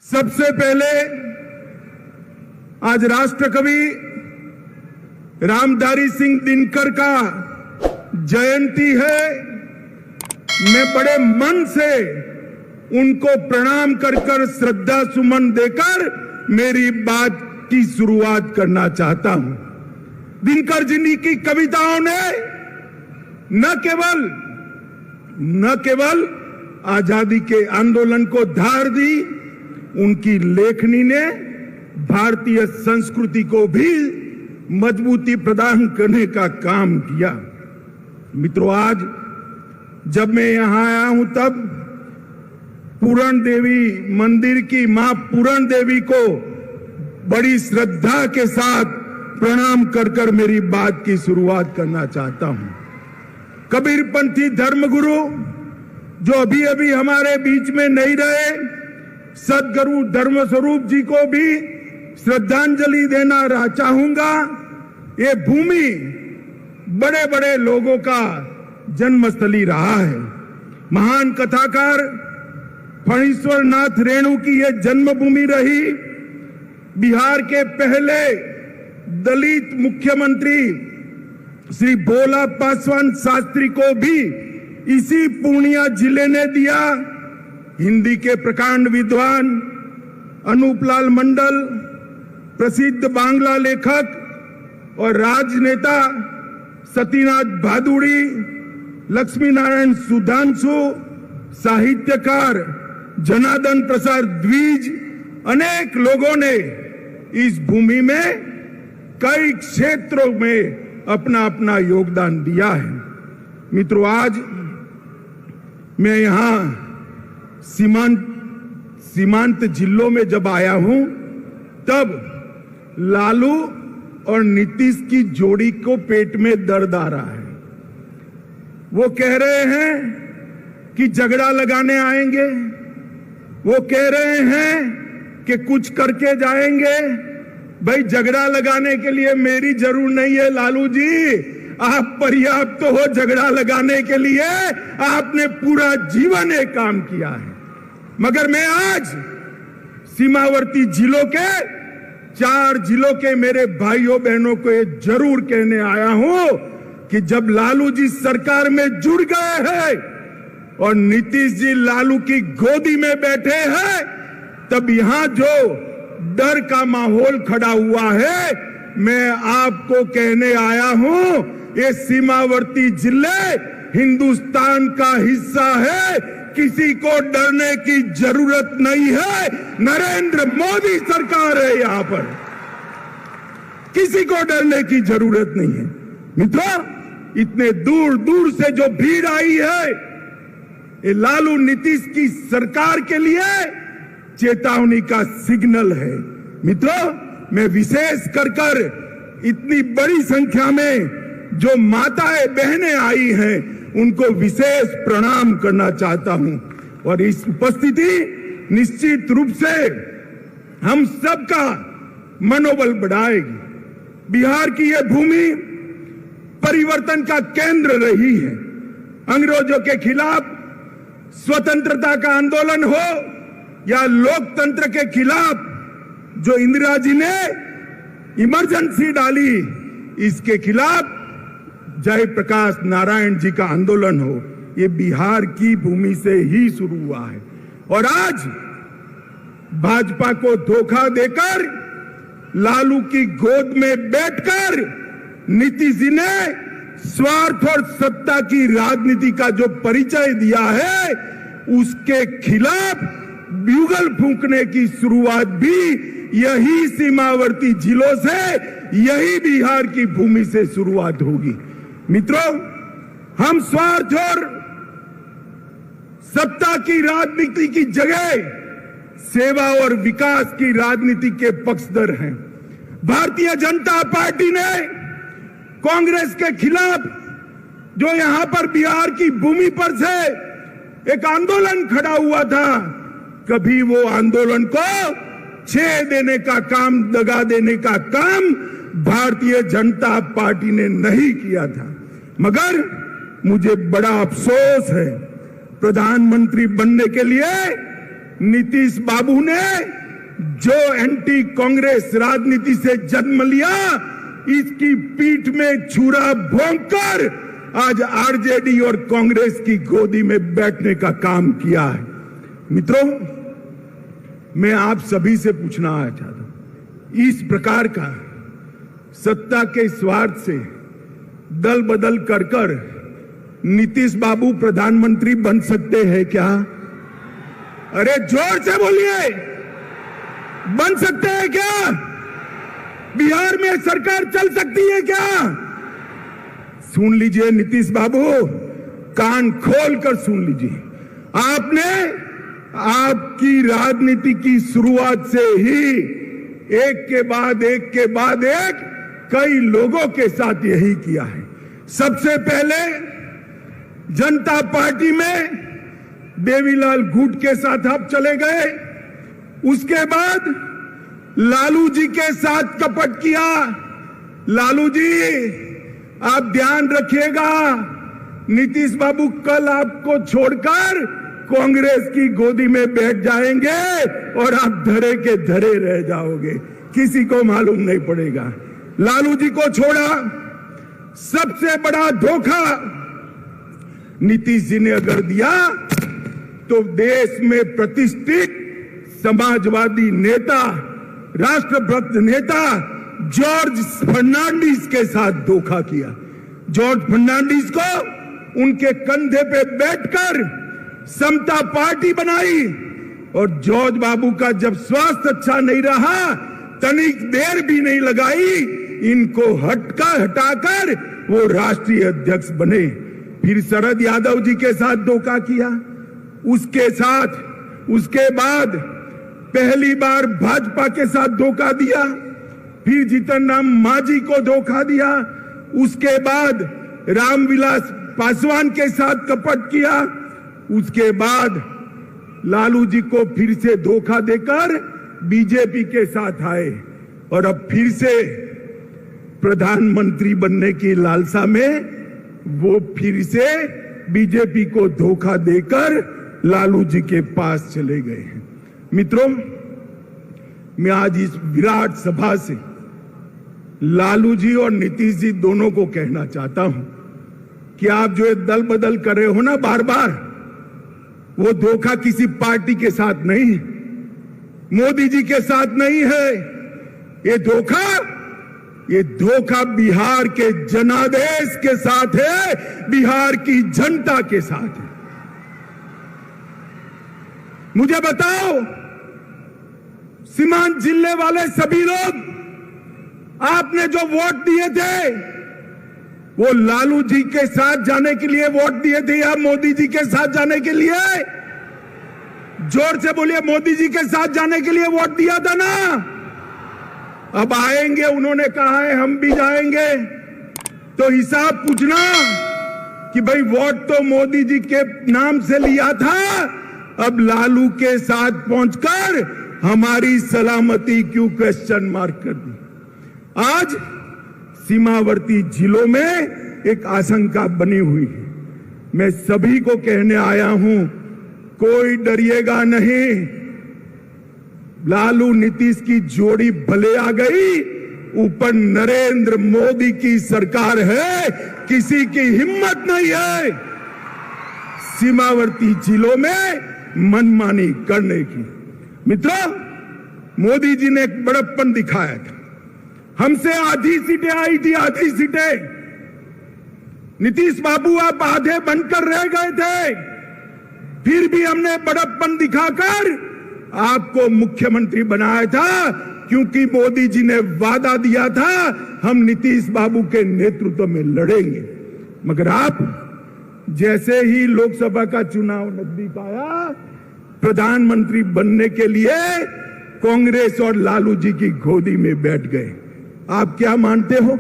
सबसे पहले आज राष्ट्रकवि रामधारी सिंह दिनकर का जयंती है। मैं बड़े मन से उनको प्रणाम कर श्रद्धा सुमन देकर मेरी बात की शुरुआत करना चाहता हूं। दिनकर जी की कविताओं ने न केवल आजादी के आंदोलन को धार दी, उनकी लेखनी ने भारतीय संस्कृति को भी मजबूती प्रदान करने का काम किया। मित्रों, आज जब मैं यहां आया हूं तब पूरण देवी मंदिर की मां पूरण देवी को बड़ी श्रद्धा के साथ प्रणाम कर मेरी बात की शुरुआत करना चाहता हूं। कबीरपंथी धर्मगुरु जो अभी हमारे बीच में नहीं रहे, सदगुरु धर्मस्वरूप जी को भी श्रद्धांजलि देना चाहूंगा। ये भूमि बड़े बड़े लोगों का जन्मस्थली रहा है। महान कथाकार फणीश्वर नाथ रेणु की यह जन्मभूमि रही। बिहार के पहले दलित मुख्यमंत्री श्री भोला पासवान शास्त्री को भी इसी पूर्णिया जिले ने दिया। हिंदी के प्रकांड विद्वान अनूपलाल मंडल, प्रसिद्ध बांग्ला लेखक और राजनेता सतीनाथ भादुड़ी, लक्ष्मी नारायण सुधांशु, साहित्यकार जनार्दन प्रसाद द्विज, अनेक लोगों ने इस भूमि में कई क्षेत्रों में अपना अपना योगदान दिया है। मित्रों, आज मैं यहां सीमांत जिलों में जब आया हूं तब लालू और नीतीश की जोड़ी को पेट में दर्द आ रहा है। वो कह रहे हैं कि झगड़ा लगाने आएंगे, वो कह रहे हैं कि कुछ करके जाएंगे। भाई, झगड़ा लगाने के लिए मेरी जरूर नहीं है लालू जी, आप पर्याप्त तो हो झगड़ा लगाने के लिए। आपने पूरा जीवन एक काम किया है। मगर मैं आज सीमावर्ती जिलों के 4 जिलों के मेरे भाइयों बहनों को ये जरूर कहने आया हूं कि जब लालू जी सरकार में जुड़ गए हैं और नीतीश जी लालू की गोदी में बैठे हैं, तब यहां जो डर का माहौल खड़ा हुआ है, मैं आपको कहने आया हूं, ये सीमावर्ती जिले हिंदुस्तान का हिस्सा है। किसी को डरने की जरूरत नहीं है। नरेंद्र मोदी सरकार है यहां पर, किसी को डरने की जरूरत नहीं है। मित्रों, इतने दूर दूर से जो भीड़ आई है, ये लालू नीतीश की सरकार के लिए चेतावनी का सिग्नल है। मित्रों, मैं विशेष कर इतनी बड़ी संख्या में जो माताएं बहनें आई हैं, उनको विशेष प्रणाम करना चाहता हूं। और इस उपस्थिति निश्चित रूप से हम सबका मनोबल बढ़ाएगी। बिहार की यह भूमि परिवर्तन का केंद्र रही है। अंग्रेजों के खिलाफ स्वतंत्रता का आंदोलन हो या लोकतंत्र के खिलाफ जो इंदिरा जी ने इमरजेंसी डाली, इसके खिलाफ जयप्रकाश नारायण जी का आंदोलन हो, ये बिहार की भूमि से ही शुरू हुआ है। और आज भाजपा को धोखा देकर लालू की गोद में बैठकर नीतीश जी ने स्वार्थ और सत्ता की राजनीति का जो परिचय दिया है, उसके खिलाफ ब्यूगल फूंकने की शुरुआत भी यही सीमावर्ती जिलों से, यही बिहार की भूमि से शुरुआत होगी। मित्रों, हम स्वार्थ और सत्ता की राजनीति की जगह सेवा और विकास की राजनीति के पक्षधर हैं। भारतीय जनता पार्टी ने कांग्रेस के खिलाफ जो यहां पर बिहार की भूमि पर से एक आंदोलन खड़ा हुआ था, कभी वो आंदोलन को छेड़ देने का काम, दगा देने का काम भारतीय जनता पार्टी ने नहीं किया था। मगर मुझे बड़ा अफसोस है, प्रधानमंत्री बनने के लिए नीतीश बाबू ने जो एंटी कांग्रेस राजनीति से जन्म लिया, इसकी पीठ में छुरा भोंककर आज आरजेडी और कांग्रेस की गोदी में बैठने का काम किया है। मित्रों, मैं आप सभी से पूछना चाहता हूं, इस प्रकार का सत्ता के स्वार्थ से दल बदल कर नीतीश बाबू प्रधानमंत्री बन सकते हैं क्या? अरे जोर से बोलिए, बन सकते हैं क्या? बिहार में सरकार चल सकती है क्या? सुन लीजिए नीतीश बाबू, कान खोल कर सुन लीजिए। आपने आपकी राजनीति की शुरुआत से ही एक के बाद एक कई लोगों के साथ यही किया है। सबसे पहले जनता पार्टी में देवीलाल गुट के साथ आप चले गए, उसके बाद लालू जी के साथ कपट किया। लालू जी, आप ध्यान रखिएगा, नीतीश बाबू कल आपको छोड़कर कांग्रेस की गोदी में बैठ जाएंगे और आप धरे के धरे रह जाओगे, किसी को मालूम नहीं पड़ेगा। लालू जी को छोड़ा, सबसे बड़ा धोखा नीतीश जी ने अगर दिया तो देश में प्रतिष्ठित समाजवादी नेता, राष्ट्रभक्त नेता जॉर्ज फर्नांडिस के साथ धोखा किया। जॉर्ज फर्नांडिस को उनके कंधे पे बैठकर समता पार्टी बनाई और जॉर्ज बाबू का जब स्वास्थ्य अच्छा नहीं रहा, तनिक देर भी नहीं लगाई, इनको हटाकर वो राष्ट्रीय अध्यक्ष बने। फिर शरद यादव जी के साथ धोखा किया, उसके बाद पहली बार भाजपा के साथ धोखा दिया, फिर जीतन राम मांझी को धोखा दिया, उसके बाद रामविलास पासवान के साथ कपट किया, उसके बाद लालू जी को फिर से धोखा देकर बीजेपी के साथ आए और अब फिर से प्रधानमंत्री बनने की लालसा में वो फिर से बीजेपी को धोखा देकर लालू जी के पास चले गए हैं। मित्रों, मैं आज इस विराट सभा से लालू जी और नीतीश जी दोनों को कहना चाहता हूं कि आप जो ये दल बदल कर रहे हो ना बार बार, वो धोखा किसी पार्टी के साथ नहीं, मोदी जी के साथ नहीं है। ये धोखा बिहार के जनादेश के साथ है, बिहार की जनता के साथ है। मुझे बताओ, सीमांत जिले वाले सभी लोग आपने जो वोट दिए थे, वो लालू जी के साथ जाने के लिए वोट दिए थे या मोदी जी के साथ जाने के लिए? जोर से बोलिए, मोदी जी के साथ जाने के लिए वोट दिया था ना? अब आएंगे, उन्होंने कहा है हम भी जाएंगे, तो हिसाब पूछना कि भाई वोट तो मोदी जी के नाम से लिया था, अब लालू के साथ पहुंचकर हमारी सलामती क्यों क्वेश्चन मार्क कर दी? आज सीमावर्ती जिलों में एक आशंका बनी हुई है। मैं सभी को कहने आया हूं, कोई डरिएगा नहीं। लालू नीतीश की जोड़ी भले आ गई, ऊपर नरेंद्र मोदी की सरकार है, किसी की हिम्मत नहीं है सीमावर्ती जिलों में मनमानी करने की। मित्रों, मोदी जी ने एक बड़प्पन दिखाया था, हमसे आधी सीटें आई थी, आधी सीटें। नीतीश बाबू आप आधे बनकर रह गए थे, फिर भी हमने बड़प्पन दिखाकर आपको मुख्यमंत्री बनाया था, क्योंकि मोदी जी ने वादा दिया था हम नीतीश बाबू के नेतृत्व में लड़ेंगे। मगर आप जैसे ही लोकसभा का चुनाव नजदीक आया, प्रधानमंत्री बनने के लिए कांग्रेस और लालू जी की गोदी में बैठ गए। आप क्या मानते हो,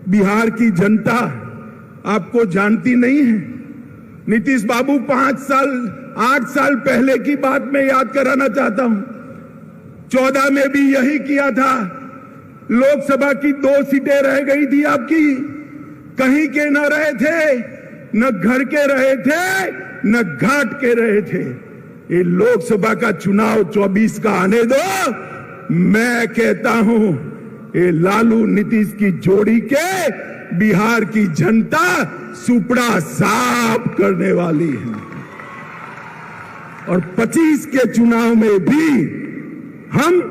बिहार की जनता आपको जानती नहीं है? नीतीश बाबू 8 साल पहले की बात मैं याद कराना चाहता हूं। 14 में भी यही किया था। लोकसभा की 2 सीटें रह गई थी आपकी, कहीं के न रहे थे, न घर के रहे थे, न घाट के रहे थे। ये लोकसभा का चुनाव 24 का आने दो। मैं कहता हूं ये लालू नीतीश की जोड़ी के बिहार की जनता सुपड़ा साफ करने वाली है और 25 के चुनाव में भी हम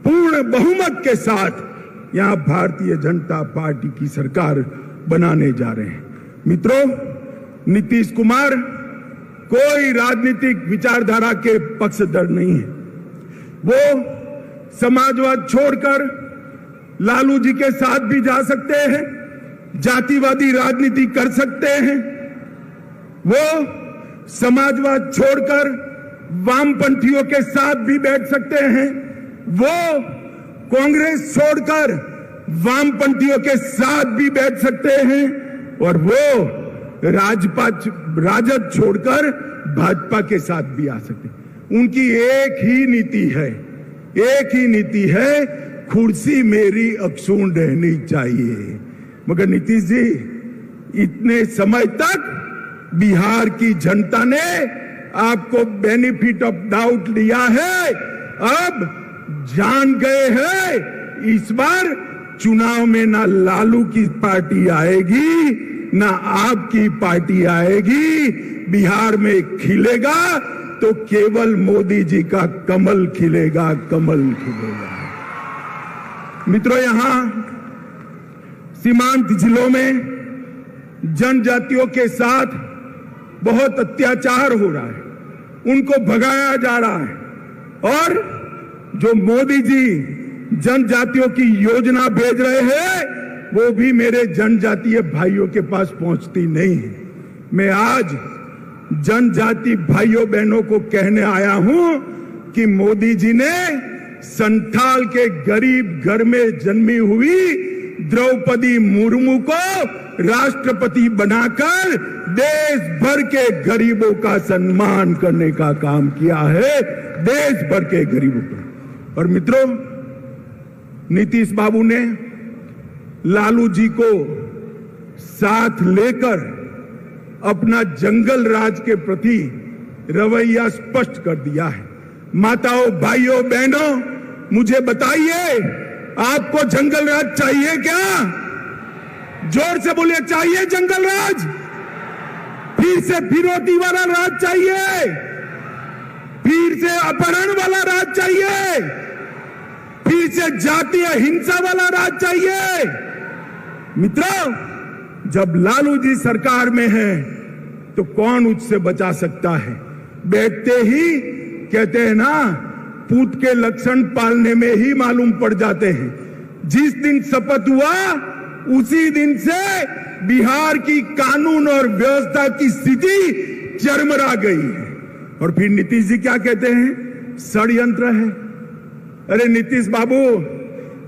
पूर्ण बहुमत के साथ यहां भारतीय जनता पार्टी की सरकार बनाने जा रहे हैं। मित्रों, नीतीश कुमार कोई राजनीतिक विचारधारा के पक्षधर नहीं है। वो समाजवाद छोड़कर लालू जी के साथ भी जा सकते हैं, जातिवादी राजनीति कर सकते हैं। वो समाजवाद छोड़कर वामपंथियों के साथ भी बैठ सकते हैं। वो कांग्रेस छोड़कर वामपंथियों के साथ भी बैठ सकते हैं और वो राजद छोड़कर भाजपा के साथ भी आ सकते हैं। उनकी एक ही नीति है, कुर्सी मेरी अक्षुण्ण रहनी चाहिए। मगर नीतीश जी, इतने समय तक बिहार की जनता ने आपको बेनिफिट ऑफ डाउट लिया है, अब जान गए हैं इस बार चुनाव में ना लालू की पार्टी आएगी ना आपकी पार्टी आएगी। बिहार में खिलेगा तो केवल मोदी जी का कमल खिलेगा। मित्रों, यहां सीमांत जिलों में जनजातियों के साथ बहुत अत्याचार हो रहा है, उनको भगाया जा रहा है और जो मोदी जी जनजातियों की योजना भेज रहे हैं वो भी मेरे जनजातीय भाइयों के पास पहुंचती नहीं है। मैं आज जनजाति भाइयों बहनों को कहने आया हूं कि मोदी जी ने संथाल के गरीब घर में जन्मी हुई द्रौपदी मुर्मू को राष्ट्रपति बनाकर देश भर के गरीबों का सम्मान करने का काम किया है, देश भर के गरीबों का। और मित्रों, नीतीश बाबू ने लालू जी को साथ लेकर अपना जंगल राज के प्रति रवैया स्पष्ट कर दिया है। माताओं, भाइयों, बहनों, मुझे बताइए, आपको जंगल राज चाहिए क्या? जोर से बोलिए, चाहिए जंगल राज? फिर से फिरौती वाला राज चाहिए? फिर से अपहरण वाला राज चाहिए? फिर से जातीय हिंसा वाला राज चाहिए? मित्रों, जब लालू जी सरकार में है तो कौन उससे बचा सकता है? बैठते ही कहते हैं ना, पूत के लक्षण पालने में ही मालूम पड़ जाते हैं। जिस दिन शपथ हुआ उसी दिन से बिहार की कानून और व्यवस्था की स्थिति चरमरा गई है। और फिर नीतीश जी क्या कहते हैं? षड्यंत्र है। अरे नीतीश बाबू,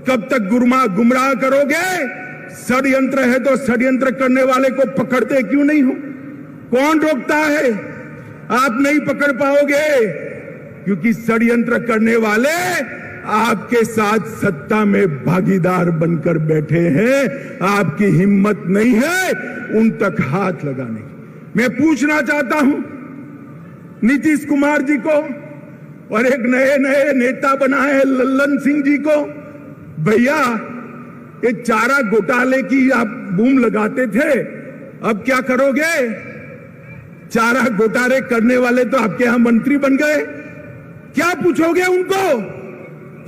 कब तक गुमराह करोगे? षड्यंत्र है तो षड्यंत्र करने वाले को पकड़ते क्यों नहीं हो? कौन रोकता है? आप नहीं पकड़ पाओगे क्योंकि षड्यंत्र करने वाले आपके साथ सत्ता में भागीदार बनकर बैठे हैं। आपकी हिम्मत नहीं है उन तक हाथ लगाने की। मैं पूछना चाहता हूं नीतीश कुमार जी को और एक नए नेता बनाए लल्लन सिंह जी को, भैया ये चारा घोटाले की आप बूम लगाते थे, अब क्या करोगे? चारा घोटाले करने वाले तो आपके यहां मंत्री बन गए, क्या पूछोगे उनको?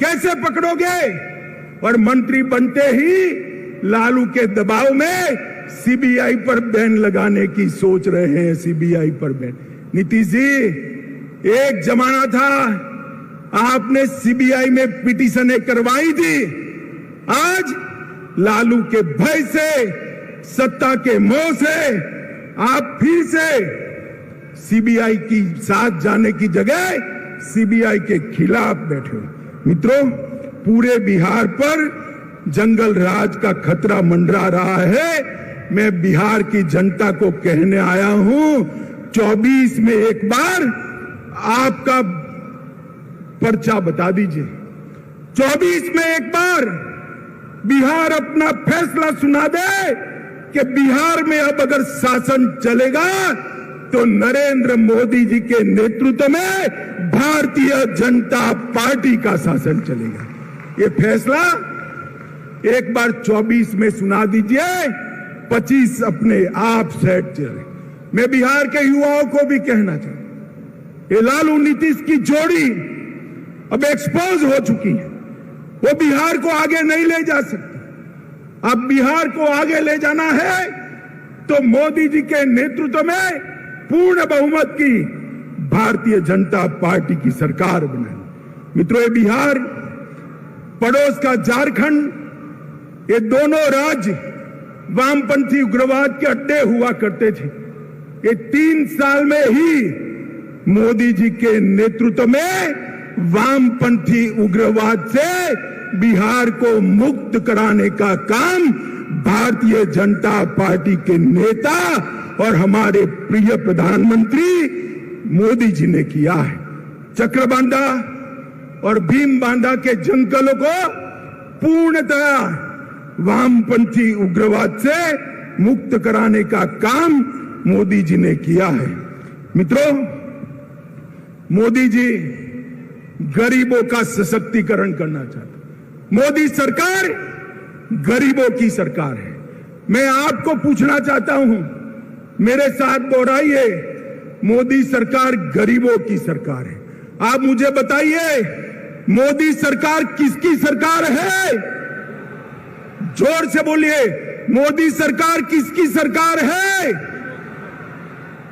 कैसे पकड़ोगे? और मंत्री बनते ही लालू के दबाव में सीबीआई पर बैन लगाने की सोच रहे हैं। सीबीआई पर बैन। नीतीश जी, एक जमाना था आपने सीबीआई में पिटीशनें करवाई थी, आज लालू के भय से, सत्ता के मोह से आप फिर से सीबीआई की साथ जाने की जगह सीबीआई के खिलाफ बैठे हो। मित्रों, पूरे बिहार पर जंगल राज का खतरा मंडरा रहा है। मैं बिहार की जनता को कहने आया हूं, 24 में एक बार आपका पर्चा बता दीजिए। 24 में एक बार बिहार अपना फैसला सुना दे कि बिहार में अब अगर शासन चलेगा तो नरेंद्र मोदी जी के नेतृत्व में भारतीय जनता पार्टी का शासन चलेगा। ये फैसला एक बार 24 में सुना दीजिए, 25 अपने आप सेट चले। मैं बिहार के युवाओं को भी कहना चाहता हूं, ये लालू नीतीश की जोड़ी अब एक्सपोज हो चुकी है। वो बिहार को आगे नहीं ले जा सकती। अब बिहार को आगे ले जाना है तो मोदी जी के नेतृत्व में पूर्ण बहुमत की भारतीय जनता पार्टी की सरकार बनाई। मित्रों, ये बिहार, पड़ोस का झारखंड, ये दोनों राज्य वामपंथी उग्रवाद के अड्डे हुआ करते थे। ये 3 साल में ही मोदी जी के नेतृत्व में वामपंथी उग्रवाद से बिहार को मुक्त कराने का काम भारतीय जनता पार्टी के नेता और हमारे प्रिय प्रधानमंत्री मोदी जी ने किया है। चक्रबांधा और भीम बांधा के जंगलों को पूर्णतः वामपंथी उग्रवाद से मुक्त कराने का काम मोदी जी ने किया है। मित्रों, मोदी जी गरीबों का सशक्तिकरण करना चाहते। मोदी सरकार गरीबों की सरकार है। मैं आपको पूछना चाहता हूं, मेरे साथ दोहराइए, मोदी सरकार गरीबों की सरकार है। आप मुझे बताइए, मोदी सरकार किसकी सरकार है? जोर से बोलिए, मोदी सरकार किसकी सरकार है?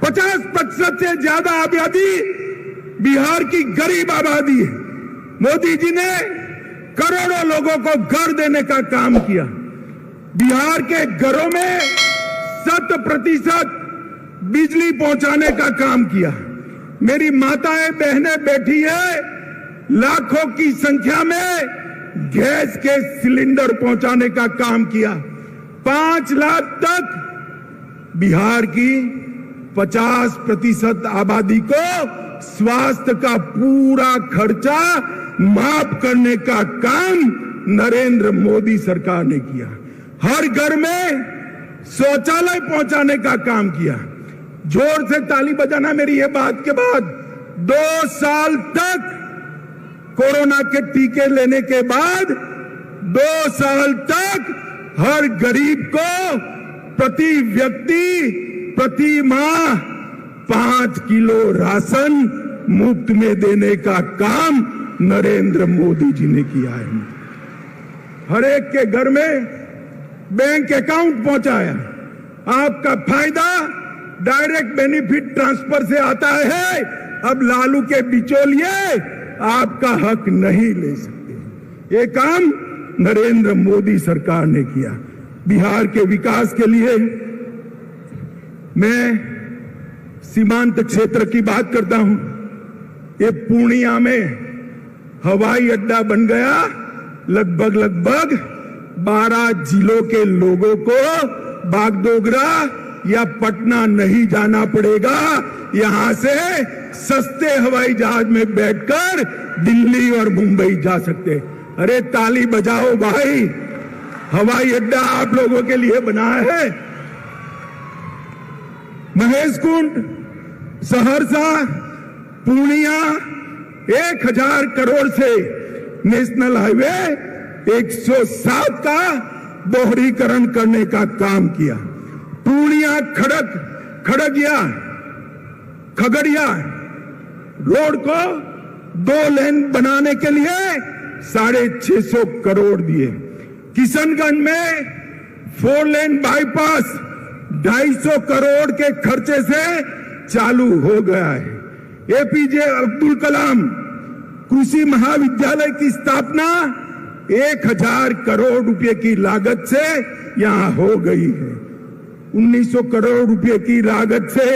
50% से ज्यादा आबादी बिहार की गरीब आबादी है। मोदी जी ने करोड़ों लोगों को घर देने का काम किया। बिहार के घरों में 100% बिजली पहुंचाने का काम किया। मेरी माताएं बहनें बैठी है, लाखों की संख्या में गैस के सिलेंडर पहुंचाने का काम किया। 5 लाख तक बिहार की 50% आबादी को स्वास्थ्य का पूरा खर्चा माफ करने का काम नरेंद्र मोदी सरकार ने किया। हर घर में शौचालय पहुंचाने का काम किया। जोर से ताली बजाना मेरी ये बात के बाद। 2 साल तक कोरोना के टीके लेने के बाद 2 साल तक हर गरीब को प्रति व्यक्ति प्रति माह 5 किलो राशन मुफ्त में देने का काम नरेंद्र मोदी जी ने किया है। हर एक के घर में बैंक अकाउंट पहुंचाया। आपका फायदा डायरेक्ट बेनिफिट ट्रांसफर से आता है। अब लालू के बिचौलिए आपका हक नहीं ले सकते। ये काम नरेंद्र मोदी सरकार ने किया। बिहार के विकास के लिए मैं सीमांत क्षेत्र की बात करता हूं। ये पूर्णिया में हवाई अड्डा बन गया। लगभग 12 जिलों के लोगों को बागडोगरा या पटना नहीं जाना पड़ेगा। यहां से सस्ते हवाई जहाज में बैठकर दिल्ली और मुंबई जा सकते। अरे ताली बजाओ भाई, हवाई अड्डा आप लोगों के लिए बनाया है। महेशकुंड, सहरसा, पूर्णिया 1000 करोड़ से नेशनल हाईवे 107 का दोहरीकरण करने का काम किया। पूर्णिया खगड़िया रोड को 2 लेन बनाने के लिए 650 करोड़ दिए। किशनगंज में 4 लेन बाईपास 250 करोड़ के खर्चे से चालू हो गया है। एपीजे अब्दुल कलाम कृषि महाविद्यालय की स्थापना 1000 करोड़ रुपए की लागत से यहां हो गई है। 1900 करोड़ रुपए की लागत से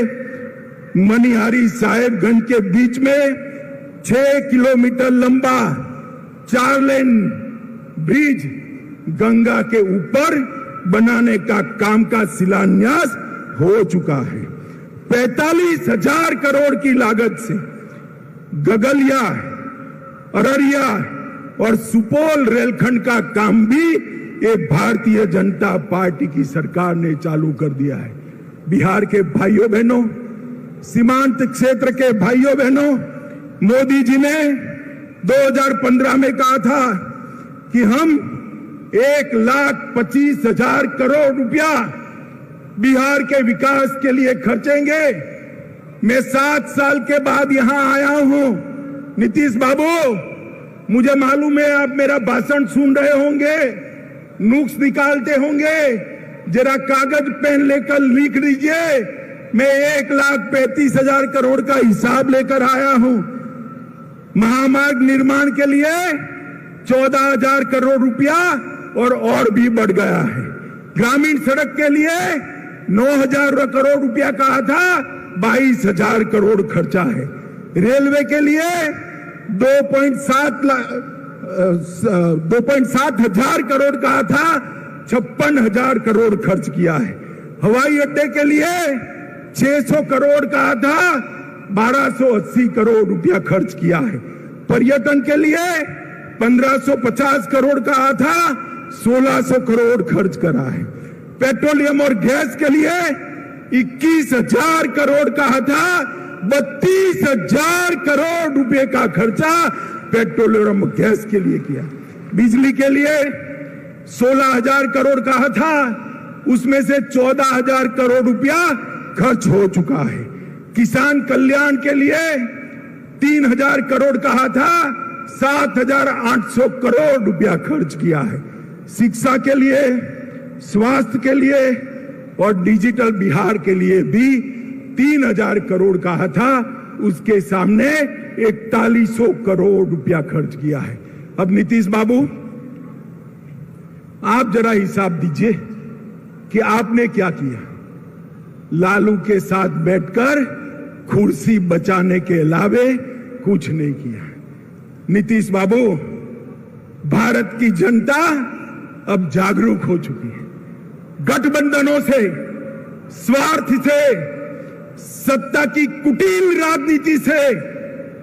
मनिहारी साहेबगंज के बीच में 6 किलोमीटर लंबा 4 लेन ब्रिज गंगा के ऊपर बनाने का काम का शिलान्यास हो चुका है। 45,000 करोड़ की लागत से गगलिया, अररिया और सुपौल रेलखंड का काम भी ये भारतीय जनता पार्टी की सरकार ने चालू कर दिया है। बिहार के भाइयों बहनों, सीमांत क्षेत्र के भाइयों बहनों, मोदी जी ने 2015 में कहा था कि हम 1,25,000 करोड़ रुपया बिहार के विकास के लिए खर्चेंगे। मैं 7 साल के बाद यहां आया हूं। नीतीश बाबू, मुझे मालूम है आप मेरा भाषण सुन रहे होंगे, नुक्स निकालते होंगे, जरा कागज पेन लेकर लिख लीजिए। मैं 1,35,000 करोड़ का हिसाब लेकर आया हूं। महामार्ग निर्माण के लिए 14,000 करोड़ रुपया और भी बढ़ गया है। ग्रामीण सड़क के लिए 9,000 करोड़ रुपया कहा था, 22,000 करोड़ खर्चा है। रेलवे के लिए 2.7 हजार करोड़ कहा था, 56,000 करोड़ खर्च किया है। हवाई अड्डे के लिए 600 करोड़ कहा था, 1,280 करोड़ रुपया खर्च किया है। पर्यटन के लिए 1,550 करोड़ कहा था, 1,600 करोड़ खर्च करा है। पेट्रोलियम और गैस के लिए 21,000 करोड़ कहा था, 32,000 करोड़ रुपए का खर्चा पेट्रोलियम और गैस के लिए किया। बिजली के लिए 16,000 करोड़ कहा था, उसमें से 14,000 करोड़ रुपया खर्च हो चुका है। किसान कल्याण के लिए 3,000 करोड़ कहा था, 7,800 करोड़ रुपया खर्च किया है। शिक्षा के लिए, स्वास्थ्य के लिए और डिजिटल बिहार के लिए भी 3,000 करोड़ कहा था, उसके सामने 4100 करोड़ रुपया खर्च किया है। अब नीतीश बाबू, आप जरा हिसाब दीजिए कि आपने क्या किया। लालू के साथ बैठकर कुर्सी बचाने के अलावे कुछ नहीं किया। नीतीश बाबू, भारत की जनता अब जागरूक हो चुकी है। गठबंधनों से, स्वार्थ से, सत्ता की कुटिल राजनीति से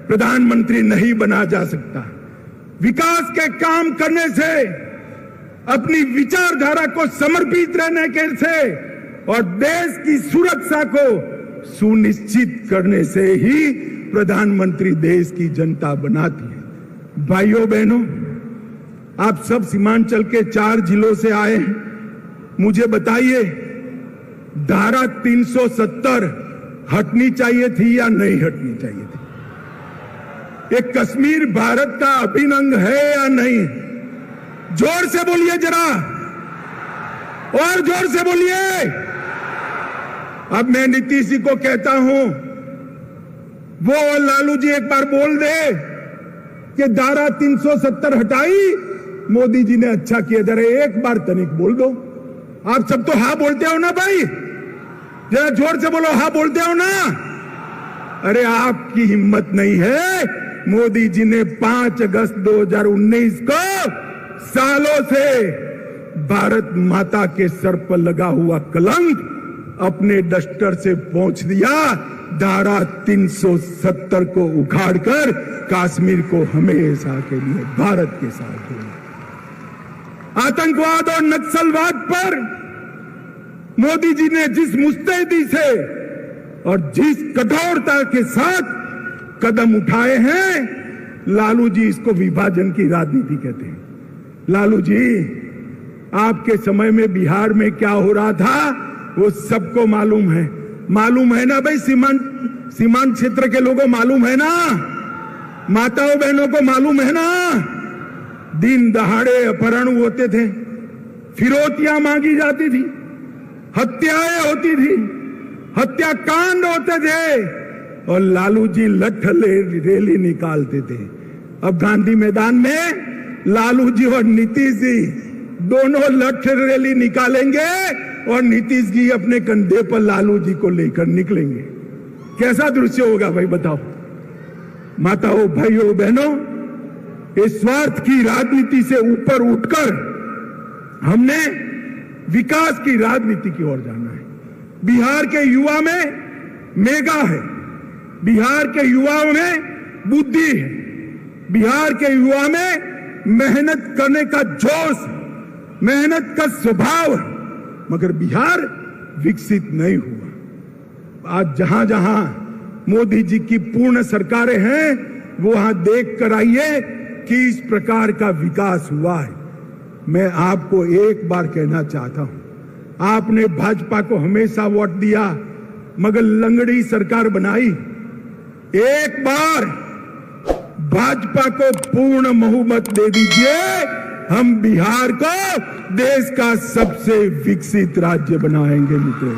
प्रधानमंत्री नहीं बना जा सकता। विकास के काम करने से, अपनी विचारधारा को समर्पित रहने के से और देश की सुरक्षा को सुनिश्चित करने से ही प्रधानमंत्री देश की जनता बनाती है। भाइयों बहनों, आप सब सीमांचल के 4 जिलों से आए हैं। मुझे बताइए, धारा 370 हटनी चाहिए थी या नहीं हटनी चाहिए थी? ये कश्मीर भारत का अभिन्न अंग है या नहीं? जोर से बोलिए जरा, और जोर से बोलिए। अब मैं नीतीश जी को कहता हूं, वो लालू जी एक बार बोल दे कि धारा 370 हटाई, मोदी जी ने अच्छा किया। जरा एक बार तनिक बोल दो। आप सब तो हाँ बोलते हो ना भाई, जरा जोर से बोलो, हाँ बोलते हो ना? अरे आपकी हिम्मत नहीं है। मोदी जी ने 5 अगस्त 2019 को सालों से भारत माता के सर पर लगा हुआ कलंक अपने डस्टर से पोंछ दिया। धारा 370 को उखाड़कर कश्मीर को हमेशा के लिए भारत के साथ जोड़ा। आतंकवाद और नक्सलवाद पर मोदी जी ने जिस मुस्तैदी से और जिस कठोरता के साथ कदम उठाए हैं, लालू जी इसको विभाजन की राजनीति कहते हैं। लालू जी, आपके समय में बिहार में क्या हो रहा था वो सबको मालूम है। मालूम है ना भाई? सीमांत क्षेत्र के लोगों मालूम है ना? माताओं बहनों को मालूम है ना? दिन दहाड़े अपहरण होते थे, फिरौतियां मांगी जाती थी, हत्याएं होती थी, हत्याकांड होते थे और लालू जी लठ रैली निकालते थे। अब गांधी मैदान में लालू जी और नीतीश जी दोनों लठ रैली निकालेंगे और नीतीश जी अपने कंधे पर लालू जी को लेकर निकलेंगे। कैसा दृश्य होगा भाई, बताओ। माताओं, भाइयों, बहनों, इस स्वार्थ की राजनीति से ऊपर उठकर हमने विकास की राजनीति की ओर जाना है। बिहार के युवा में मेगा है, बिहार के युवाओं में बुद्धि है, बिहार के युवा में मेहनत करने का जोश, मेहनत का स्वभाव है, मगर बिहार विकसित नहीं हुआ। आज जहां जहां मोदी जी की पूर्ण सरकारें हैं, वो वहां देख कर आइए कि इस प्रकार का विकास हुआ है। मैं आपको एक बार कहना चाहता हूं, आपने भाजपा को हमेशा वोट दिया मगर लंगड़ी सरकार बनाई। एक बार भाजपा को पूर्ण बहुमत दे दीजिए, हम बिहार को देश का सबसे विकसित राज्य बनाएंगे मित्रों।